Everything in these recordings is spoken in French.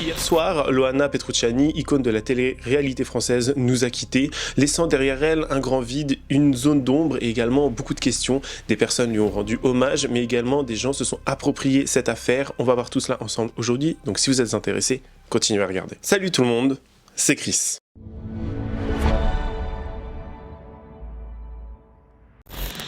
Hier soir, Loana Petrucciani, icône de la télé-réalité française, nous a quittés, laissant derrière elle un grand vide, une zone d'ombre et également beaucoup de questions. Des personnes lui ont rendu hommage, mais également des gens se sont appropriés cette affaire. On va voir tout cela ensemble aujourd'hui, donc si vous êtes intéressés, continuez à regarder. Salut tout le monde, c'est Chris.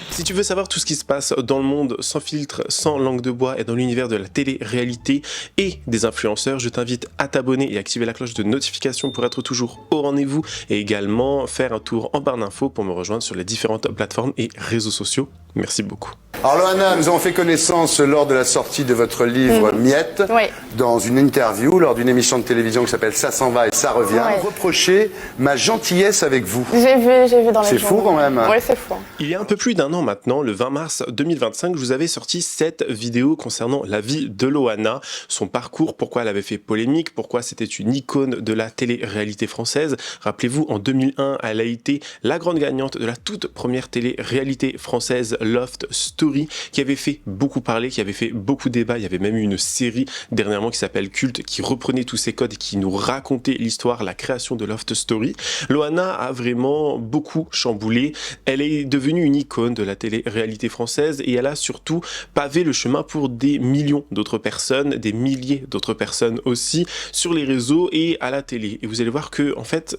Si tu veux savoir tout ce qui se passe dans le monde sans filtre, sans langue de bois et dans l'univers de la télé-réalité et des influenceurs, je t'invite à t'abonner et activer la cloche de notification pour être toujours au rendez-vous et également faire un tour en barre d'infos pour me rejoindre sur les différentes plateformes et réseaux sociaux. Merci beaucoup. Alors Loana, nous avons fait connaissance lors de la sortie de votre livre Miettes, Oui. dans une interview, lors d'une émission de télévision qui s'appelle Ça s'en va et ça revient. Ouais. Reprochez ma gentillesse avec vous. J'ai vu dans les C'est fou quand même. Oui, c'est fou. Il y a un peu plus d'un an maintenant, le 20 mars 2025, je vous avais sorti cette vidéo concernant la vie de Loana, son parcours, pourquoi elle avait fait polémique, pourquoi c'était une icône de la télé-réalité française. Rappelez-vous, en 2001, elle a été la grande gagnante de la toute première télé-réalité française Loft Story, qui avait fait beaucoup parler, qui avait fait beaucoup débat. Il y avait même eu une série dernièrement qui s'appelle Culte, qui reprenait tous ces codes et qui nous racontait l'histoire, la création de Loft Story. Loana a vraiment beaucoup chamboulé. Elle est devenue une icône de la télé-réalité française et elle a surtout pavé le chemin pour des millions d'autres personnes, des milliers d'autres personnes aussi sur les réseaux et à la télé. Et vous allez voir que, en fait,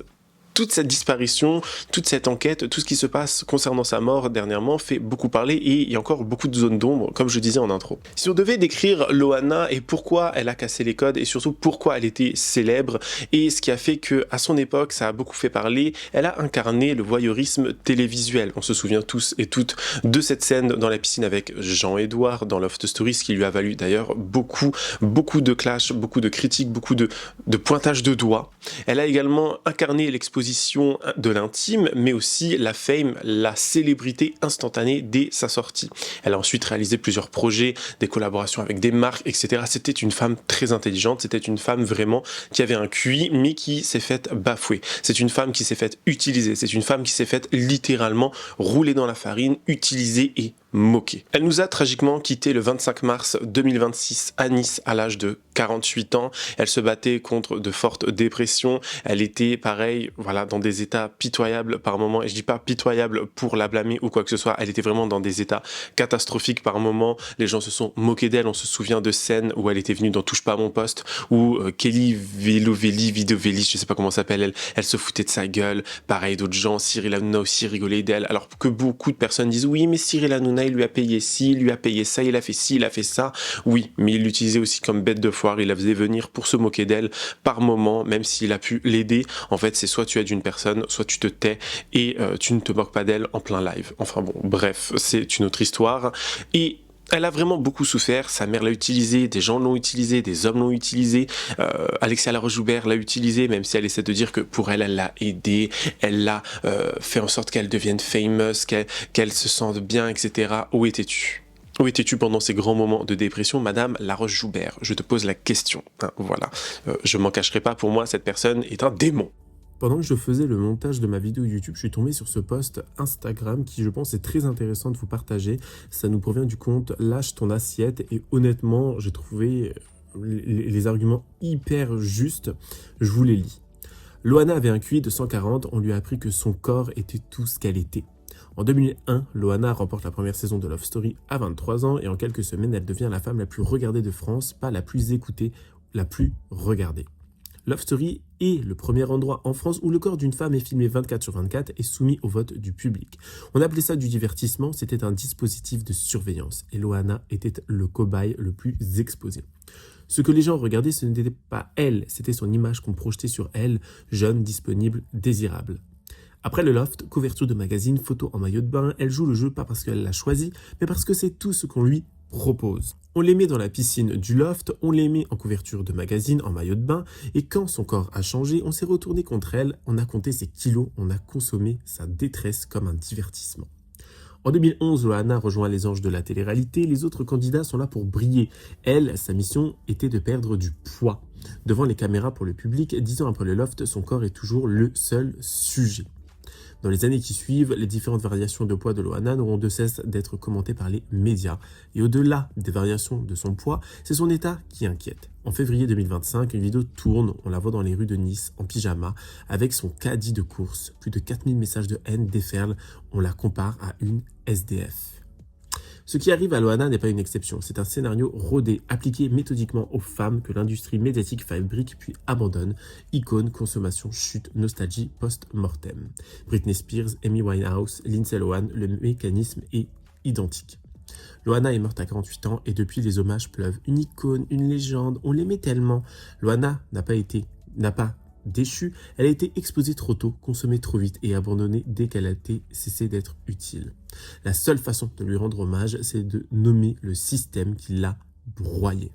toute cette disparition, toute cette enquête, tout ce qui se passe concernant sa mort dernièrement fait beaucoup parler et il y a encore beaucoup de zones d'ombre, comme je disais en intro. Si on devait décrire Loana et pourquoi elle a cassé les codes et surtout pourquoi elle était célèbre et ce qui a fait que à son époque ça a beaucoup fait parler, elle a incarné le voyeurisme télévisuel. On se souvient tous et toutes de cette scène dans la piscine avec Jean-Edouard dans Loft Story, ce qui lui a valu d'ailleurs beaucoup de clash, beaucoup de critiques, beaucoup de pointage de doigts. Elle a également incarné l'exposition de l'intime, mais aussi la fame, la célébrité instantanée dès sa sortie. Elle a ensuite réalisé plusieurs projets, des collaborations avec des marques, etc. C'était une femme très intelligente, c'était une femme vraiment qui avait un QI, mais qui s'est faite bafouer. C'est une femme qui s'est faite utiliser, c'est une femme qui s'est faite littéralement rouler dans la farine, utiliser et moquée. Elle nous a tragiquement quitté le 25 mars 2026 à Nice à l'âge de 48 ans. Elle se battait contre de fortes dépressions. Elle était pareil, voilà, dans des états pitoyables par moments. Et je dis pas pitoyable pour la blâmer ou quoi que ce soit. Elle était vraiment dans des états catastrophiques par moments. Les gens se sont moqués d'elle. On se souvient de scènes où elle était venue dans Touche pas à mon poste, où Kelly Vidovelli, je sais pas comment s'appelle, elle se foutait de sa gueule. Pareil, d'autres gens, Cyril Hanouna aussi rigolait d'elle. Alors que beaucoup de personnes disent oui, mais Cyril Hanouna, il lui a payé ci, il lui a payé ça, il a fait ci, il a fait ça. Oui, mais il l'utilisait aussi comme bête de foire, il la faisait venir pour se moquer d'elle par moment, même s'il a pu l'aider. En fait, c'est soit tu aides une personne, soit tu te tais et tu ne te moques pas d'elle en plein live. Enfin bon, bref, c'est une autre histoire. Et elle a vraiment beaucoup souffert, sa mère l'a utilisé, des gens l'ont utilisé, des hommes l'ont utilisé, Alexia Laroche-Joubert l'a utilisé, même si elle essaie de dire que pour elle, elle l'a aidé, elle l'a fait en sorte qu'elle devienne famous, qu'elle se sente bien, etc. Où étais-tu ? Où étais-tu pendant ces grands moments de dépression, Madame Laroche-Joubert? Je te pose la question. Hein, voilà, je m'en cacherai pas, pour moi, cette personne est un démon. Pendant que je faisais le montage de ma vidéo YouTube, je suis tombé sur ce post Instagram qui, je pense, est très intéressant de vous partager. Ça nous provient du compte Lâche ton assiette et honnêtement, j'ai trouvé les arguments hyper justes. Je vous les lis. Loana avait un QI de 140, on lui a appris que son corps était tout ce qu'elle était. En 2001, Loana remporte la première saison de Love Story à 23 ans et en quelques semaines, elle devient la femme la plus regardée de France, pas la plus écoutée, la plus regardée. Love Story est le premier endroit en France où le corps d'une femme est filmé 24/24 et soumis au vote du public. On appelait ça du divertissement, c'était un dispositif de surveillance et Loana était le cobaye le plus exposé. Ce que les gens regardaient, ce n'était pas elle, c'était son image qu'on projetait sur elle, jeune, disponible, désirable. Après le Loft, couverture de magazine, photo en maillot de bain, elle joue le jeu pas parce qu'elle l'a choisi, mais parce que c'est tout ce qu'on lui propose. On les met dans la piscine du Loft, on les met en couverture de magazine, en maillot de bain, et quand son corps a changé, on s'est retourné contre elle, on a compté ses kilos, on a consommé sa détresse comme un divertissement. En 2011, Loana rejoint les anges de la télé-réalité, les autres candidats sont là pour briller. Elle, sa mission était de perdre du poids. Devant les caméras pour le public, 10 ans après le Loft, son corps est toujours le seul sujet. Dans les années qui suivent, les différentes variations de poids de Loana n'auront de cesse d'être commentées par les médias. Et au-delà des variations de son poids, c'est son état qui inquiète. En février 2025, une vidéo tourne, on la voit dans les rues de Nice en pyjama avec son caddie de course. Plus de 4000 messages de haine déferlent, on la compare à une SDF. Ce qui arrive à Loana n'est pas une exception, c'est un scénario rodé, appliqué méthodiquement aux femmes que l'industrie médiatique fabrique puis abandonne. Icône, consommation, chute, nostalgie, post-mortem. Britney Spears, Amy Winehouse, Lindsay Lohan, le mécanisme est identique. Loana est morte à 48 ans et depuis les hommages pleuvent. Une icône, une légende, on l'aimait tellement. Loana n'a pas déchue, elle a été exposée trop tôt, consommée trop vite et abandonnée dès qu'elle a cessé d'être utile. La seule façon de lui rendre hommage, c'est de nommer le système qui l'a broyée.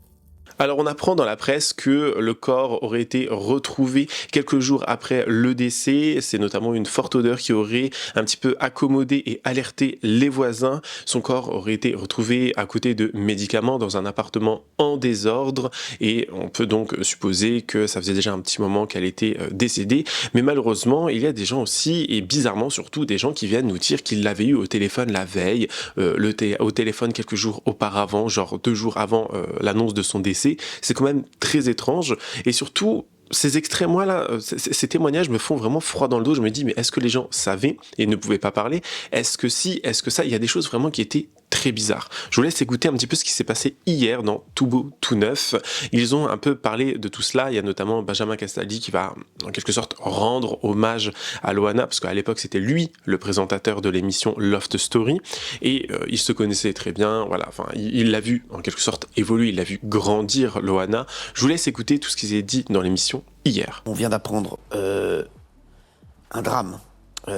Alors on apprend dans la presse que le corps aurait été retrouvé quelques jours après le décès. C'est notamment une forte odeur qui aurait un petit peu accommodé et alerté les voisins. Son corps aurait été retrouvé à côté de médicaments dans un appartement en désordre et on peut donc supposer que ça faisait déjà un petit moment qu'elle était décédée. Mais malheureusement, il y a des gens aussi, et bizarrement surtout, des gens qui viennent nous dire qu'ils l'avaient eu au téléphone la veille, au téléphone quelques jours auparavant, genre 2 jours avant l'annonce de son décès. C'est quand même très étrange et surtout ces extraits, moi là, ces témoignages me font vraiment froid dans le dos. Je me dis mais est-ce que les gens savaient et ne pouvaient pas parler? Est-ce que si, est-ce que ça? Il y a des choses vraiment qui étaient très bizarres. Je vous laisse écouter un petit peu ce qui s'est passé hier dans Tout Beau, Tout Neuf. Ils ont un peu parlé de tout cela. Il y a notamment Benjamin Castaldi qui va en quelque sorte rendre hommage à Loana parce qu'à l'époque c'était lui le présentateur de l'émission Loft Story et il se connaissait très bien. Voilà, enfin il l'a vu en quelque sorte évoluer, il l'a vu grandir Loana. Je vous laisse écouter tout ce qui s'est dit dans l'émission hier. On vient d'apprendre un drame,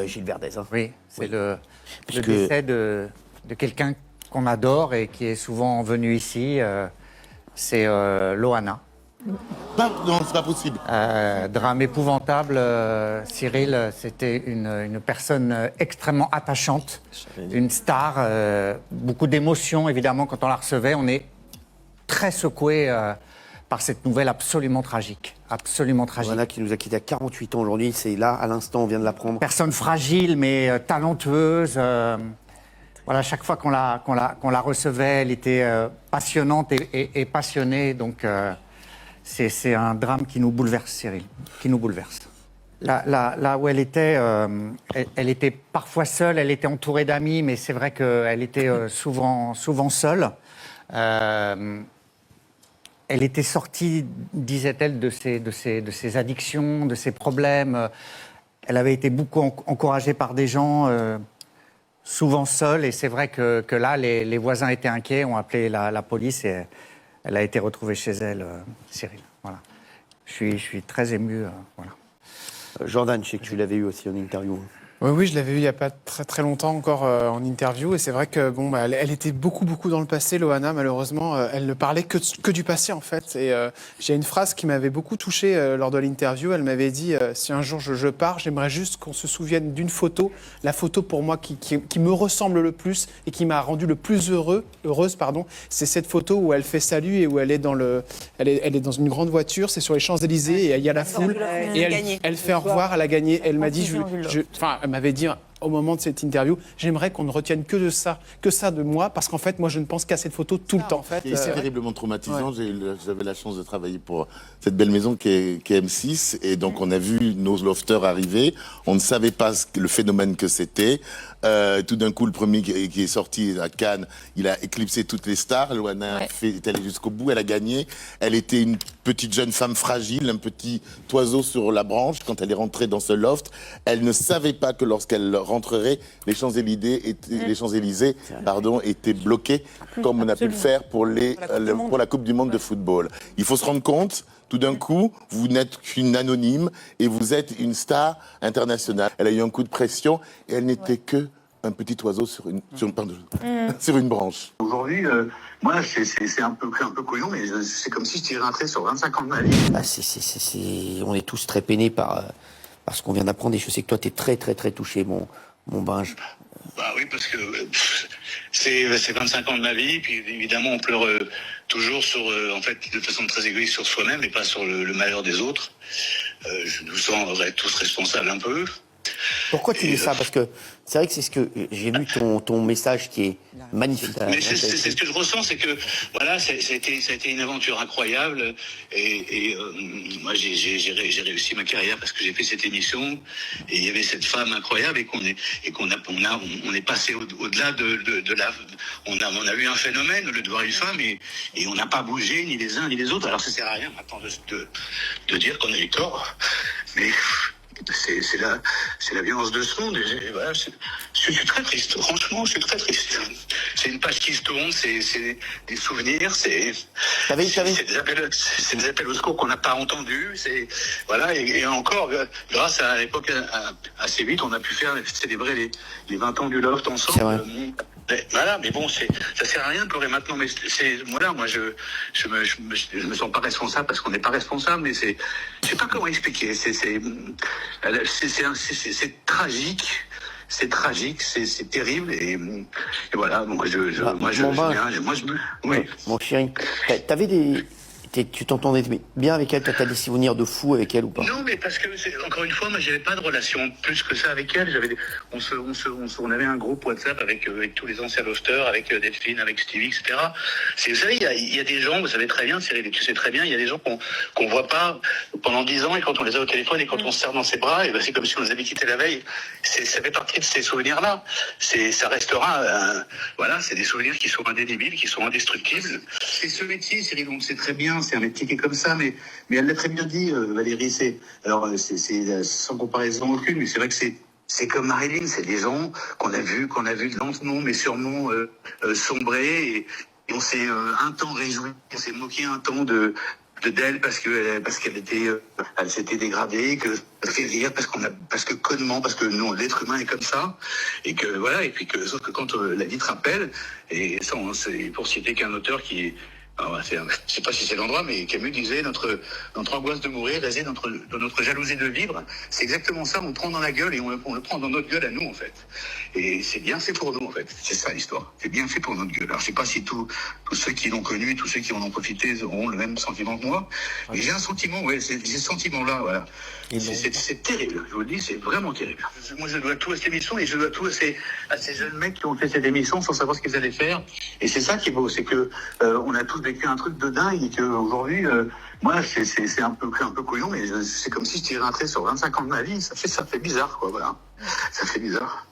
Gilles Verdez. Hein. Oui, c'est le décès de quelqu'un qu'on adore et qui est souvent venu ici, c'est Loana. Non, c'est pas possible. Drame épouvantable, Cyril, c'était une personne extrêmement attachante, une star, beaucoup d'émotions évidemment quand on la recevait. On est très secoué par cette nouvelle absolument tragique. Absolument tragique. Loana qui nous a quittés à 48 ans aujourd'hui, c'est là, à l'instant, on vient de l'apprendre. Personne fragile mais talentueuse. Voilà, chaque fois qu'on la recevait, elle était passionnante et passionnée. Donc c'est un drame qui nous bouleverse, Cyril, qui nous bouleverse. Là où elle était parfois seule, elle était entourée d'amis, mais c'est vrai qu'elle était souvent seule. Elle était sortie, disait-elle, de ses addictions, de ses problèmes. Elle avait été beaucoup encouragée par des gens, souvent seule. Et c'est vrai que là, les voisins étaient inquiets, ont appelé la police et elle a été retrouvée chez elle, Cyril. Voilà. Je suis très ému. Voilà. Jordan, je sais que tu l'avais eu aussi en interview. Oui, je l'avais eu il n'y a pas très longtemps encore en interview. Et c'est vrai que elle était beaucoup dans le passé, Loana. Malheureusement, elle ne parlait que du passé, en fait. Et j'ai une phrase qui m'avait beaucoup touché lors de l'interview. Elle m'avait dit si un jour je pars, j'aimerais juste qu'on se souvienne d'une photo. La photo, pour moi, qui me ressemble le plus et qui m'a rendu le plus heureuse, c'est cette photo où elle fait salut et où elle est dans une grande voiture. C'est sur les Champs-Élysées et il y a la foule. Et elle fait au revoir, elle a gagné. Elle m'a dit, elle m'avait dit au moment de cette interview, j'aimerais qu'on ne retienne que ça de moi, parce qu'en fait, moi, je ne pense qu'à cette photo tout le temps. En fait, c'est terriblement traumatisant. Ouais. J'avais la chance de travailler pour cette belle maison qui est M6, et donc on a vu nos lofters arriver. On ne savait pas le phénomène que c'était. Tout d'un coup, le premier qui est sorti à Cannes, il a éclipsé toutes les stars. Loana est allée jusqu'au bout, elle a gagné. Elle était une petite jeune femme fragile, un petit oiseau sur la branche quand elle est rentrée dans ce loft. Elle ne savait pas que lorsqu'elle rentrerait, les Champs-Élysées étaient bloqués, comme on a pu le faire pour la Coupe du Monde de football. Il faut se rendre compte, tout d'un coup, vous n'êtes qu'une anonyme et vous êtes une star internationale. Elle a eu un coup de pression et elle n'était que un petit oiseau sur une branche. Aujourd'hui, moi, c'est un peu couillon, mais c'est comme si je tirais un trait sur 25 ans de ma vie. On est tous très peinés par ce qu'on vient d'apprendre, et je sais que toi, tu es très touché, mon Binge. Bah oui, parce que c'est 25 ans de ma vie, puis évidemment, on pleure toujours en fait, de façon très égoïste sur soi-même et pas sur le malheur des autres. Nous sommes tous responsables un peu. Pourquoi tu dis ça? Parce que c'est vrai que c'est ce que j'ai vu ton message qui est magnifique. Mais c'est ce que je ressens, c'est que voilà, ça a été une aventure incroyable. Moi, j'ai réussi ma carrière parce que j'ai fait cette émission et il y avait cette femme incroyable et on est passé au-delà de la. On a eu un phénomène, le de voir une femme et on n'a pas bougé ni les uns ni les autres. Alors ça sert à rien maintenant de dire qu'on a eu tort, mais. C'est la violence de ce monde. Voilà, je suis très triste. Franchement, je suis très triste. C'est une page qui se tourne. C'est des souvenirs. C'est des appels au secours qu'on n'a pas entendus. Voilà. Et encore, grâce à l'époque assez vite, on a pu célébrer les 20 ans du Loft ensemble. C'est vrai. Voilà, mais bon, ça sert à rien de pleurer maintenant. Mais moi, je me sens pas responsable parce qu'on n'est pas responsable. Mais je sais pas comment expliquer. C'est tragique. C'est tragique, c'est terrible et voilà. Donc oui. Mon chéri, tu t'entendais bien avec elle, t'as des souvenirs de fou avec elle ou pas? Non, mais parce que encore une fois, moi, j'avais pas de relation plus que ça avec elle. On avait un groupe WhatsApp avec tous les anciens lofters, avec Delphine, avec Stevie, etc. Vous savez, il y a des gens, vous savez très bien, Cyril, tu sais très bien, il y a des gens qu'on voit pas pendant 10 ans et quand on les a au téléphone et quand on se serre dans ses bras, et ben c'est comme si on les avait quittés la veille. Ça fait partie de ces souvenirs-là. Ça restera, voilà, c'est des souvenirs qui sont indélébiles, qui sont indestructibles. C'est ce métier, Cyril, on le sait très bien. C'est un métier qui est comme ça, mais elle l'a très bien dit, Valérie. C'est sans comparaison aucune, mais c'est vrai que c'est comme Marilyn, c'est des gens qu'on a vu lentement, mais sûrement sombrer, et on s'est un temps réjoui, on s'est moqué un temps d'elle parce elle s'était dégradée, que ça fait rire parce que non, l'être humain est comme ça, et que voilà, et puis sauf que quand la vie te rappelle, et ça, c'est pour citer qu'un auteur qui est. Alors, je sais pas si c'est l'endroit, mais Camus disait notre angoisse de mourir réside dans notre jalousie de vivre. C'est exactement ça, on prend dans la gueule et on le prend dans notre gueule à nous, en fait. Et c'est bien fait pour nous, en fait. C'est ça l'histoire. C'est bien fait pour notre gueule. Alors je sais pas si tous ceux qui l'ont connu, tous ceux qui en ont profité auront le même sentiment que moi. Mais j'ai un sentiment, j'ai ce sentiment-là, voilà. C'est terrible, je vous le dis, c'est vraiment terrible. Moi, je dois tout à cette émission et je dois tout à ces jeunes mecs qui ont fait cette émission sans savoir ce qu'ils allaient faire. Et c'est ça qui est beau, c'est que on a tous vécu un truc de dingue et qu'aujourd'hui, moi, c'est un peu couillon, mais c'est comme si je tirais un trait sur 25 ans de ma vie. Ça fait bizarre, quoi, voilà. Ça fait bizarre.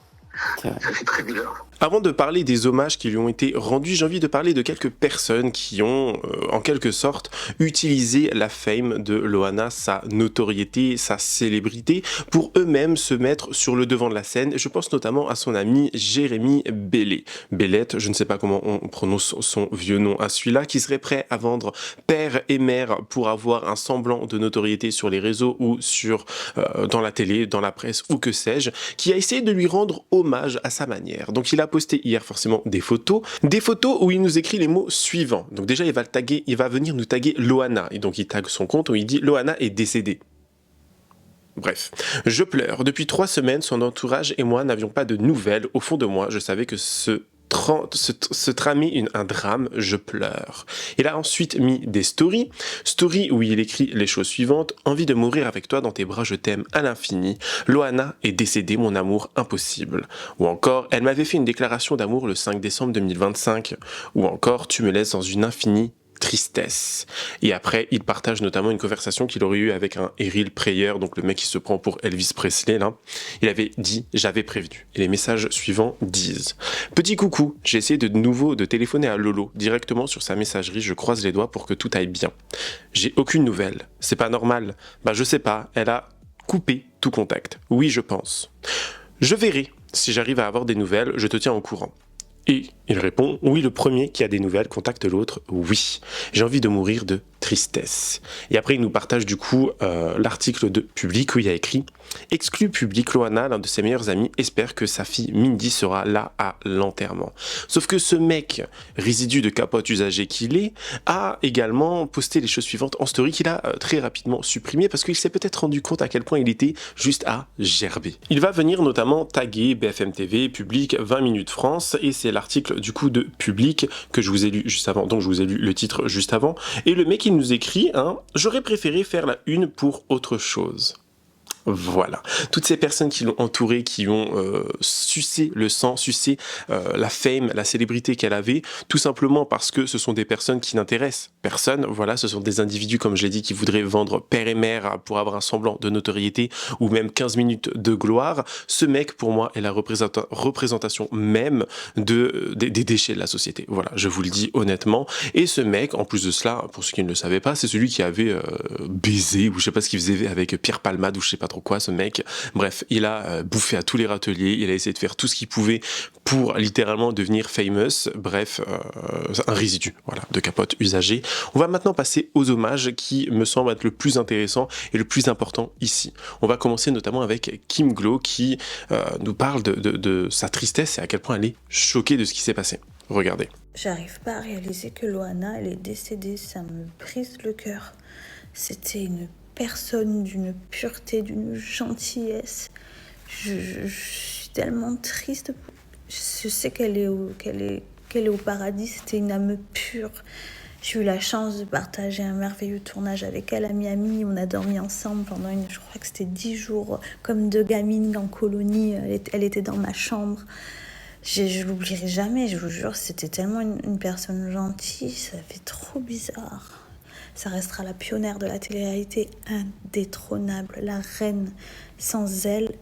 Ça fait très bizarre. Avant de parler des hommages qui lui ont été rendus, j'ai envie de parler de quelques personnes qui ont, en quelque sorte, utilisé la fame de Loana, sa notoriété, sa célébrité, pour eux-mêmes se mettre sur le devant de la scène. Je pense notamment à son ami Jérémy Bellet. Bellette, je ne sais pas comment on prononce son vieux nom à celui-là, qui serait prêt à vendre père et mère pour avoir un semblant de notoriété sur les réseaux ou dans la télé, dans la presse ou que sais-je, qui a essayé de lui rendre hommage à sa manière. Donc il a posté hier forcément des photos où il nous écrit les mots suivants. Donc déjà il va venir nous taguer Loana, et donc il tague son compte où il dit Loana est décédée. Bref, je pleure. Depuis 3 semaines, son entourage et moi n'avions pas de nouvelles. Au fond de moi, je savais que se tramait un drame, je pleure. Il a ensuite mis des stories où il écrit les choses suivantes: envie de mourir avec toi dans tes bras, je t'aime à l'infini. Loana est décédée, mon amour impossible. Ou encore, elle m'avait fait une déclaration d'amour le 5 décembre 2025. Ou encore, tu me laisses dans une infinie tristesse. Et après, il partage notamment une conversation qu'il aurait eue avec un Errol Prayer, donc le mec qui se prend pour Elvis Presley, là. Il avait dit « J'avais prévenu ». Et les messages suivants disent « Petit coucou, j'ai essayé de nouveau de téléphoner à Lolo, directement sur sa messagerie, je croise les doigts pour que tout aille bien. J'ai aucune nouvelle. C'est pas normal. Bah je sais pas, elle a coupé tout contact. Oui, je pense. Je verrai. Si j'arrive à avoir des nouvelles, je te tiens au courant. » Et il répond « Oui, le premier qui a des nouvelles contacte l'autre. Oui, j'ai envie de mourir de tristesse. » Et après, il nous partage du coup l'article de Public où il y a écrit « Exclu Public, Loana, l'un de ses meilleurs amis, espère que sa fille Mindy sera là à l'enterrement. » Sauf que ce mec, résidu de capote usagé qu'il est, a également posté les choses suivantes en story qu'il a très rapidement supprimé parce qu'il s'est peut-être rendu compte à quel point il était juste à gerber. Il va venir notamment taguer BFM TV, Public, 20 minutes France, et c'est l'article du coup de Public que je vous ai lu juste avant, donc je vous ai lu le titre juste avant, et le mec il nous écrit « J'aurais préféré faire la une pour autre chose ». Voilà. Toutes ces personnes qui l'ont entourée, qui ont sucé le sang, sucé la fame, la célébrité qu'elle avait, tout simplement parce que ce sont des personnes qui n'intéressent personne. Voilà, ce sont des individus, comme je l'ai dit, qui voudraient vendre père et mère pour avoir un semblant de notoriété ou même 15 minutes de gloire. Ce mec, pour moi, est la représentation même des déchets de la société. Voilà, je vous le dis honnêtement. Et ce mec, en plus de cela, pour ceux qui ne le savaient pas, c'est celui qui avait baisé, ou je sais pas ce qu'il faisait avec Pierre Palmade, ou je sais pas trop quoi, ce mec. Bref, il a bouffé à tous les râteliers, il a essayé de faire tout ce qu'il pouvait pour littéralement devenir famous. Bref, un résidu, voilà, de capote usagée. On va maintenant passer aux hommages qui me semblent être le plus intéressant et le plus important ici. On va commencer notamment avec Kim Glow qui nous parle de sa tristesse et à quel point elle est choquée de ce qui s'est passé. Regardez. J'arrive pas à réaliser que Loana, elle est décédée, ça me brise le cœur. C'était une personne d'une pureté, d'une gentillesse. Je suis tellement triste. Je sais qu'elle est au paradis, c'était une âme pure. J'ai eu la chance de partager un merveilleux tournage avec elle à Miami. On a dormi ensemble pendant je crois que c'était 10 jours, comme deux gamines en colonie. Elle était dans ma chambre. Je l'oublierai jamais, je vous jure, c'était tellement une personne gentille, ça fait trop bizarre. Ça restera la pionnière de la télé-réalité, indétrônable, la reine. Sans elle,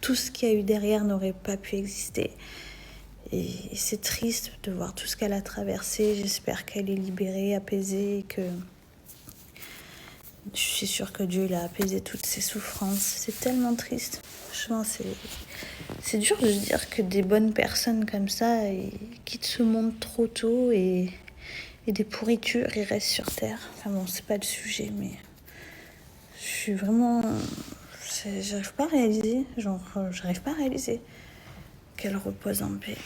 tout ce qu'il y a eu derrière n'aurait pas pu exister. Et c'est triste de voir tout ce qu'elle a traversé. J'espère qu'elle est libérée, apaisée, et que je suis sûre que Dieu l'a apaisé toutes ses souffrances. C'est tellement triste. Franchement, c'est dur de se dire que des bonnes personnes comme ça quittent ce monde trop tôt et des pourritures, ils restent sur Terre. Enfin bon, c'est pas le sujet, mais je suis vraiment... J'arrive pas à réaliser, qu'elle repose en paix.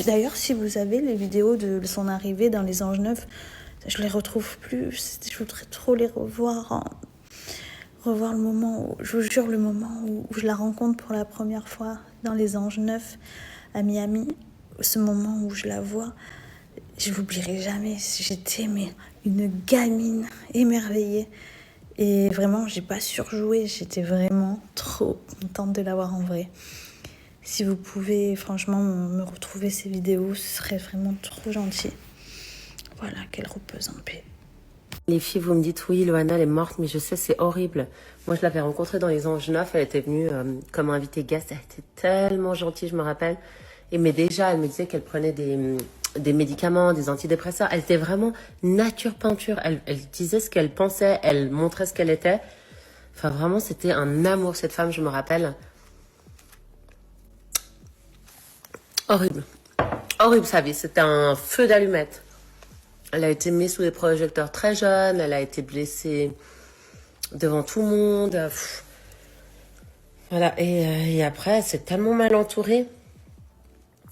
D'ailleurs, si vous avez les vidéos de son arrivée dans les Anges Neufs, je les retrouve plus. Je voudrais trop les revoir. Revoir le moment où, je vous jure, le moment où je la rencontre pour la première fois dans les Anges Neufs à Miami. Ce moment où je la vois, je l'oublierai jamais. J'étais une gamine émerveillée. Et vraiment, j'ai pas surjoué. J'étais vraiment trop contente de l'avoir en vrai. Si vous pouvez, franchement, me retrouver ces vidéos, ce serait vraiment trop gentil. Voilà, qu'elle repose en paix. Les filles, vous me dites oui, Loana, elle est morte, mais je sais, c'est horrible. Moi, je l'avais rencontrée dans les Anges Neufs, elle était venue comme invitée guest, elle était tellement gentille, je me rappelle. Mais déjà, elle me disait qu'elle prenait des médicaments, des antidépresseurs. Elle était vraiment nature peinture. Elle disait ce qu'elle pensait, elle montrait ce qu'elle était. Enfin, vraiment, c'était un amour, cette femme, je me rappelle. Horrible. Horrible, sa vie. C'était un feu d'allumette. Elle a été mise sous les projecteurs très jeune. Elle a été blessée devant tout le monde. Pff. Voilà. Et après, elle s'est tellement mal entourée.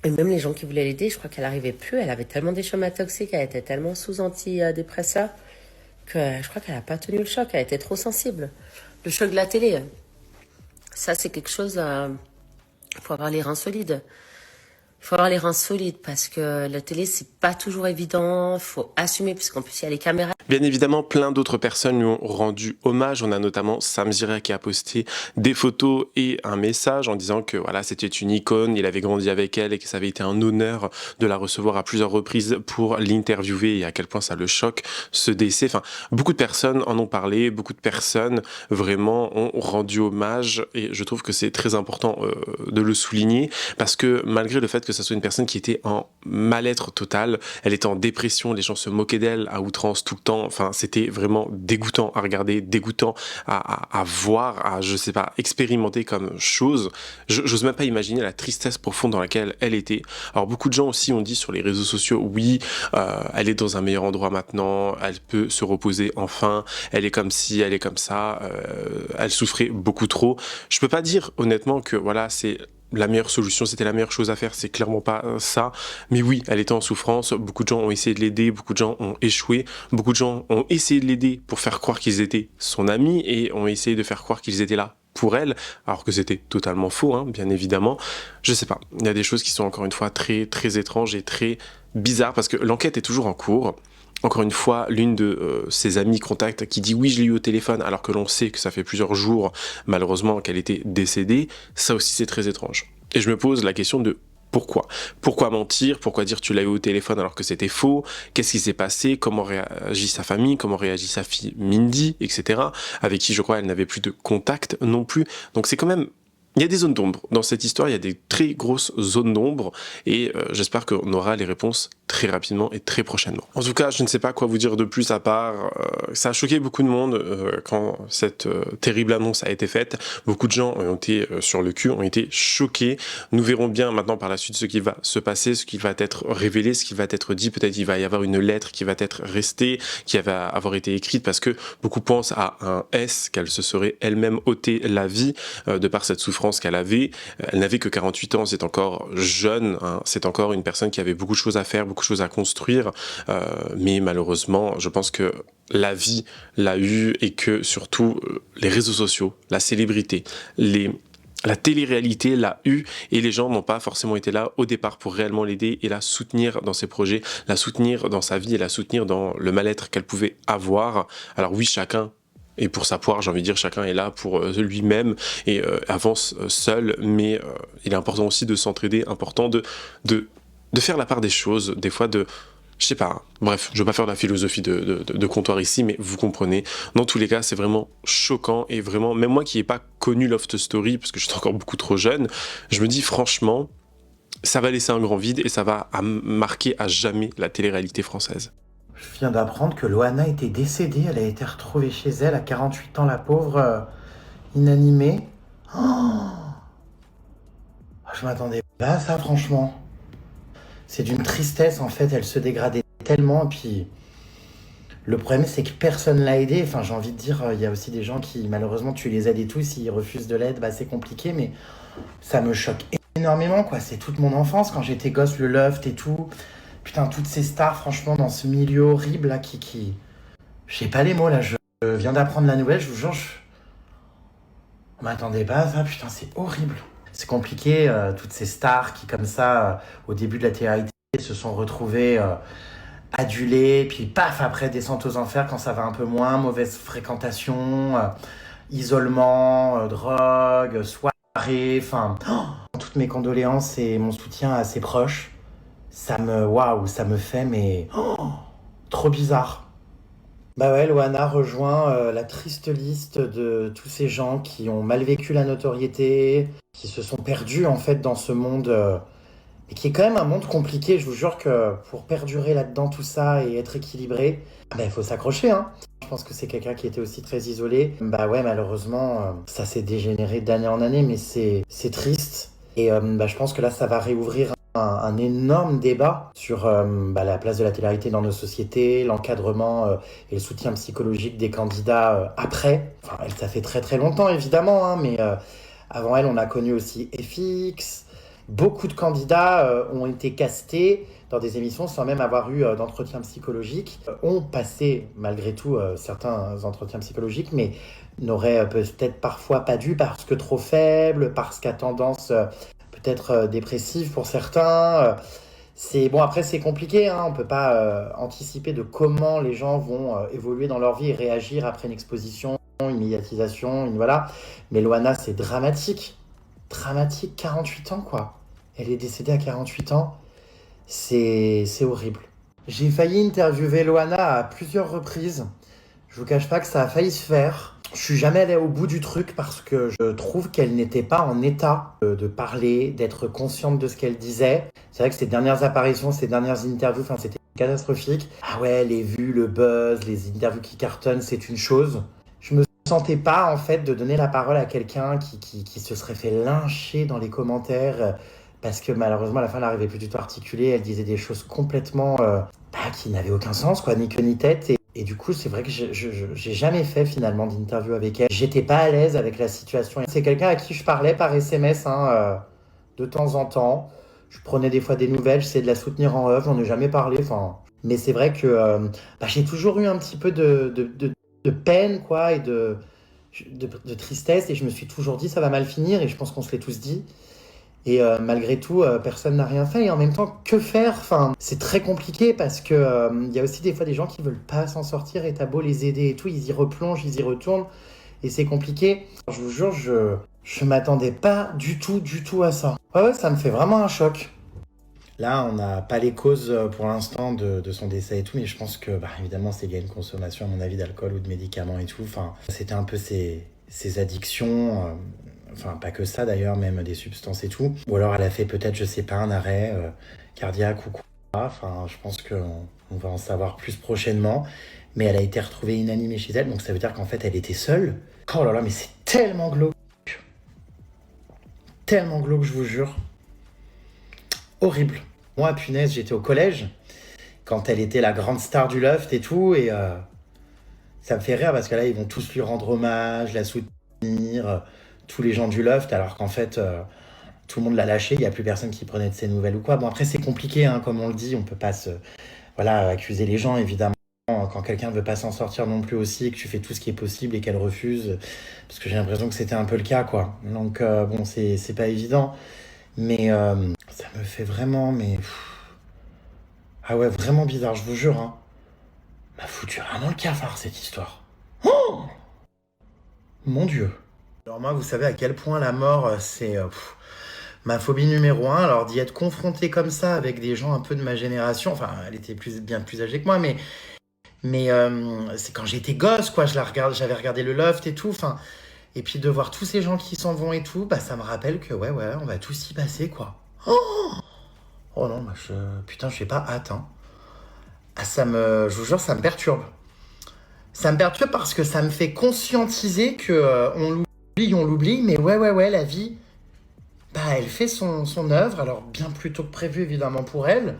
Et même les gens qui voulaient l'aider, je crois qu'elle n'arrivait plus. Elle avait tellement des schémas toxiques. Elle était tellement sous antidépresseurs que je crois qu'elle n'a pas tenu le choc. Elle était trop sensible. Le choc de la télé, ça, c'est quelque chose... Il faut avoir les reins solides. Il faut avoir les reins solides parce que la télé, c'est pas toujours évident. Il faut assumer parce qu'en plus, il y a les caméras. Bien évidemment, plein d'autres personnes lui ont rendu hommage. On a notamment Sam Zira qui a posté des photos et un message en disant que voilà, c'était une icône, il avait grandi avec elle et que ça avait été un honneur de la recevoir à plusieurs reprises pour l'interviewer et à quel point ça le choque, ce décès. Enfin, beaucoup de personnes en ont parlé, beaucoup de personnes vraiment ont rendu hommage et je trouve que c'est très important de le souligner parce que malgré le fait que ça soit une personne qui était en mal-être total, elle était en dépression, les gens se moquaient d'elle à outrance tout le temps. Enfin, c'était vraiment dégoûtant à regarder, dégoûtant à voir, à, je sais pas, expérimenter comme chose. J'ose même pas imaginer la tristesse profonde dans laquelle elle était. Alors, beaucoup de gens aussi ont dit sur les réseaux sociaux, oui, elle est dans un meilleur endroit maintenant, elle peut se reposer enfin, elle est comme ci, elle est comme ça, elle souffrait beaucoup trop. Je peux pas dire honnêtement que voilà, c'est la meilleure solution, c'était la meilleure chose à faire, c'est clairement pas ça. Mais oui, elle était en souffrance, beaucoup de gens ont essayé de l'aider, beaucoup de gens ont échoué, beaucoup de gens ont essayé de l'aider pour faire croire qu'ils étaient son ami et ont essayé de faire croire qu'ils étaient là pour elle, alors que c'était totalement faux, hein, bien évidemment. Je sais pas, il y a des choses qui sont encore une fois très, très étranges et très bizarres parce que l'enquête est toujours en cours. encore une fois, l'une de ses amies contacte qui dit oui, je l'ai eu au téléphone, alors que l'on sait que ça fait plusieurs jours, malheureusement, qu'elle était décédée. Ça aussi, c'est très étrange. Et je me pose la question de pourquoi ? Pourquoi mentir ? Pourquoi dire tu l'as eu au téléphone alors que c'était faux ? Qu'est-ce qui s'est passé ? Comment réagit sa famille ? Comment réagit sa fille Mindy, etc. Avec qui, je crois, elle n'avait plus de contact non plus. Donc c'est quand même... Il y a des zones d'ombre. Dans cette histoire, il y a des très grosses zones d'ombre et j'espère qu'on aura les réponses très rapidement et très prochainement. En tout cas, je ne sais pas quoi vous dire de plus à part. Ça a choqué beaucoup de monde quand cette terrible annonce a été faite. Beaucoup de gens ont été sur le cul, ont été choqués. Nous verrons bien maintenant par la suite ce qui va se passer, ce qui va être révélé, ce qui va être dit. Peut-être il va y avoir une lettre qui va être restée, qui va avoir été écrite parce que beaucoup pensent à un S, qu'elle se serait elle-même ôté la vie de par cette souffrance qu'elle avait. Elle n'avait que 48 ans, c'est encore jeune, hein. C'est encore une personne qui avait beaucoup de choses à faire, beaucoup de choses à construire, mais malheureusement, je pense que la vie l'a eu et que surtout les réseaux sociaux, la célébrité, la télé-réalité l'a eu et les gens n'ont pas forcément été là au départ pour réellement l'aider et la soutenir dans ses projets, la soutenir dans sa vie et la soutenir dans le mal-être qu'elle pouvait avoir. Alors oui, chacun et pour sa poire, j'ai envie de dire, chacun est là pour lui-même et avance seul, mais il est important aussi de s'entraider, important de faire la part des choses, des fois de... Je sais pas, hein. Bref, je vais pas faire de la philosophie de comptoir ici, mais vous comprenez. Dans tous les cas, c'est vraiment choquant et vraiment, même moi qui n'ai pas connu Loft Story, parce que j'étais encore beaucoup trop jeune, je me dis franchement, ça va laisser un grand vide et ça va marquer à jamais la télé-réalité française. Je viens d'apprendre que Loana était décédée. Elle a été retrouvée chez elle à 48 ans, la pauvre, inanimée. Oh, je m'attendais pas à ça, franchement. C'est d'une tristesse, en fait. Elle se dégradait tellement. Et puis, le problème, c'est que personne l'a aidée. Enfin, j'ai envie de dire, il y a aussi des gens qui, malheureusement, tu les aides et tout. S'ils refusent de l'aide, bah, c'est compliqué. Mais ça me choque énormément, quoi. C'est toute mon enfance, quand j'étais gosse, le Loft et tout. Putain, toutes ces stars, franchement, dans ce milieu horrible, là, qui... Je sais pas les mots, là, je viens d'apprendre la nouvelle, je vous jure, on m'attendait pas à ça, putain, c'est horrible. C'est compliqué, toutes ces stars qui, comme ça, au début de la télé-réalité, se sont retrouvées adulées, puis paf, après, descente aux enfers quand ça va un peu moins, mauvaise fréquentation, isolement, drogue, soirée, enfin... toutes mes condoléances et mon soutien à ses proches. Ça me fait, mais trop bizarre. Bah ouais, Loana rejoint la triste liste de tous ces gens qui ont mal vécu la notoriété, qui se sont perdus en fait dans ce monde, et qui est quand même un monde compliqué. Je vous jure que pour perdurer là-dedans tout ça et être équilibré, il faut s'accrocher, hein. Je pense que c'est quelqu'un qui était aussi très isolé. Bah ouais, malheureusement, ça s'est dégénéré d'année en année, mais c'est triste. Et je pense que là, ça va réouvrir un énorme débat sur la place de la télé-réalité dans nos sociétés, l'encadrement et le soutien psychologique des candidats après. Enfin, elle, ça fait très très longtemps évidemment, hein, mais avant elle, on a connu aussi FX. Beaucoup de candidats ont été castés dans des émissions sans même avoir eu d'entretien psychologique. Ont passé malgré tout certains entretiens psychologiques, mais n'auraient peut-être parfois pas dû parce que trop faibles, parce qu'à tendance... peut-être dépressive pour certains. Après, c'est compliqué, hein. On ne peut pas anticiper de comment les gens vont évoluer dans leur vie et réagir après une exposition, une médiatisation, voilà. Mais Loana, c'est dramatique. Dramatique, 48 ans, quoi. Elle est décédée à 48 ans. C'est horrible. J'ai failli interviewer Loana à plusieurs reprises. Je vous cache pas que ça a failli se faire. Je suis jamais allé au bout du truc parce que je trouve qu'elle n'était pas en état de parler, d'être consciente de ce qu'elle disait. C'est vrai que ses dernières apparitions, ses dernières interviews, c'était catastrophique. Ah ouais, les vues, le buzz, les interviews qui cartonnent, c'est une chose. Je me sentais pas en fait de donner la parole à quelqu'un qui se serait fait lyncher dans les commentaires parce que malheureusement à la fin elle n'arrivait plus du tout à articuler. Elle disait des choses complètement qui n'avaient aucun sens, quoi, ni queue ni tête. Et du coup, c'est vrai que j'ai jamais fait finalement d'interview avec elle. J'étais pas à l'aise avec la situation. C'est quelqu'un à qui je parlais par SMS de temps en temps. Je prenais des fois des nouvelles, j'essayais de la soutenir en off, j'en ai jamais parlé. Mais c'est vrai que j'ai toujours eu un petit peu de peine, quoi, et de tristesse. Et je me suis toujours dit, ça va mal finir. Et je pense qu'on se l'est tous dit. Et malgré tout, personne n'a rien fait. Et en même temps, que faire? Enfin, c'est très compliqué parce que il y a aussi des fois des gens qui veulent pas s'en sortir et t'as beau les aider et tout, ils y replongent, ils y retournent. Et c'est compliqué. Je vous jure, je m'attendais pas du tout à ça. Ouais, ça me fait vraiment un choc. Là, on n'a pas les causes pour l'instant de son décès et tout, mais je pense que, évidemment, c'est lié à une consommation, à mon avis, d'alcool ou de médicaments et tout. Enfin, c'était un peu ses addictions, enfin, pas que ça d'ailleurs, même des substances et tout. Ou alors, elle a fait peut-être, je sais pas, un arrêt cardiaque ou quoi. Enfin, je pense qu'on va en savoir plus prochainement. Mais elle a été retrouvée inanimée chez elle, donc ça veut dire qu'en fait, elle était seule. Oh là là, mais c'est tellement glauque. Tellement glauque, je vous jure. Horrible. Moi, punaise, j'étais au collège, quand elle était la grande star du loft et tout, et ça me fait rire, parce que là, ils vont tous lui rendre hommage, la soutenir, tous les gens du loft, alors qu'en fait, tout le monde l'a lâché, il n'y a plus personne qui prenait de ses nouvelles ou quoi. Bon, après, c'est compliqué, hein, comme on le dit, on peut pas accuser les gens, évidemment, quand quelqu'un ne veut pas s'en sortir non plus aussi, et que tu fais tout ce qui est possible et qu'elle refuse, parce que j'ai l'impression que c'était un peu le cas, quoi. Donc, bon, c'est pas évident, mais ça me fait vraiment, ah ouais, vraiment bizarre, je vous jure, hein. M'a foutu vraiment le cafard, cette histoire. Oh, mon Dieu. Alors moi, vous savez à quel point la mort, c'est ma phobie numéro 1. Alors d'y être confronté comme ça avec des gens un peu de ma génération, enfin, elle était bien plus âgée que moi, mais c'est quand j'étais gosse, quoi. J'avais regardé le loft et tout, enfin, et puis de voir tous ces gens qui s'en vont et tout, ça me rappelle que ouais, on va tous y passer, quoi. Oh non, putain, je sais pas hâte, hein. Ah, je vous jure, ça me perturbe. Ça me perturbe parce que ça me fait conscientiser que on l'oublie, mais ouais, la vie, elle fait son œuvre, alors bien plus tôt que prévu, évidemment, pour elle,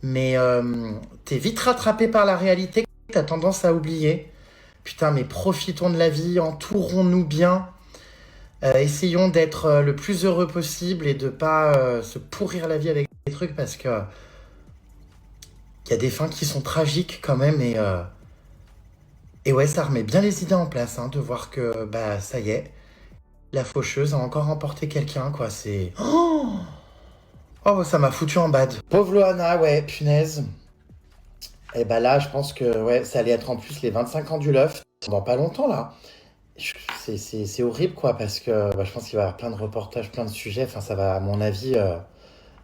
mais t'es vite rattrapé par la réalité que t'as tendance à oublier. Putain, mais profitons de la vie, entourons-nous bien, essayons d'être le plus heureux possible et de pas se pourrir la vie avec des trucs, parce que il y a des fins qui sont tragiques quand même, et ouais, ça remet bien les idées en place, hein, de voir que ça y est, la faucheuse a encore emporté quelqu'un, quoi. C'est oh, ça m'a foutu en bad. Pauvre Loana, ouais, punaise. Et là, je pense que ouais, ça allait être en plus les 25 ans du loft dans pas longtemps, là. C'est horrible, quoi, parce que je pense qu'il va y avoir plein de reportages, plein de sujets. Enfin, ça va, à mon avis,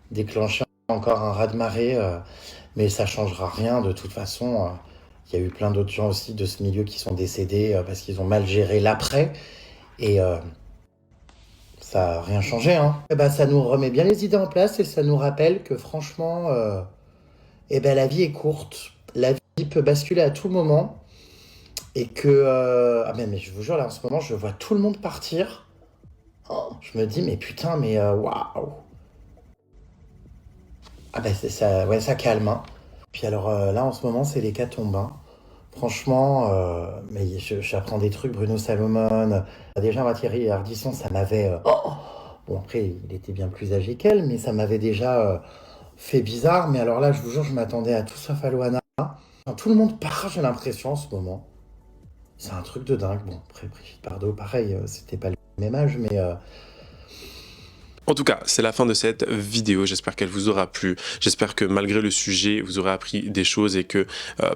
déclencher encore un raz-de-marée, mais ça changera rien de toute façon. Il y a eu plein d'autres gens aussi de ce milieu qui sont décédés parce qu'ils ont mal géré l'après, et ça n'a rien changé, hein. Ça nous remet bien les idées en place et ça nous rappelle que franchement, la vie est courte. La vie peut basculer à tout moment, et que mais je vous jure, là en ce moment, je vois tout le monde partir. Oh, je me dis, mais putain, mais waouh. C'est ça, ouais, ça calme, hein. Puis alors là en ce moment, c'est l'hécatombe, hein. Franchement, mais j'apprends des trucs, Bruno Salomon. Déjà, Thierry Ardisson, ça m'avait... Bon, après, il était bien plus âgé qu'elle, mais ça m'avait déjà fait bizarre. Mais alors là, je vous jure, je m'attendais à tout sauf à Loana. Enfin, tout le monde part, j'ai l'impression, en ce moment. C'est un truc de dingue. Bon, après, Brigitte Bardot, pareil, c'était pas le même âge, mais... En tout cas, c'est la fin de cette vidéo. J'espère qu'elle vous aura plu. J'espère que malgré le sujet, vous aurez appris des choses et que,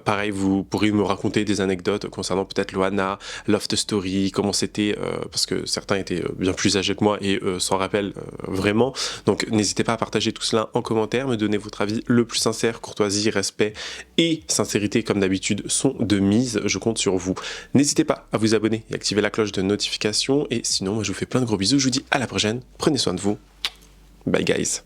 pareil, vous pourrez me raconter des anecdotes concernant peut-être Loana, Loft Story, comment c'était, parce que certains étaient bien plus âgés que moi et s'en rappellent vraiment. Donc, n'hésitez pas à partager tout cela en commentaire, me donner votre avis le plus sincère. Courtoisie, respect et sincérité, comme d'habitude, sont de mise. Je compte sur vous. N'hésitez pas à vous abonner et activer la cloche de notification. Et sinon, moi, je vous fais plein de gros bisous. Je vous dis à la prochaine. Prenez soin de vous. Bye guys.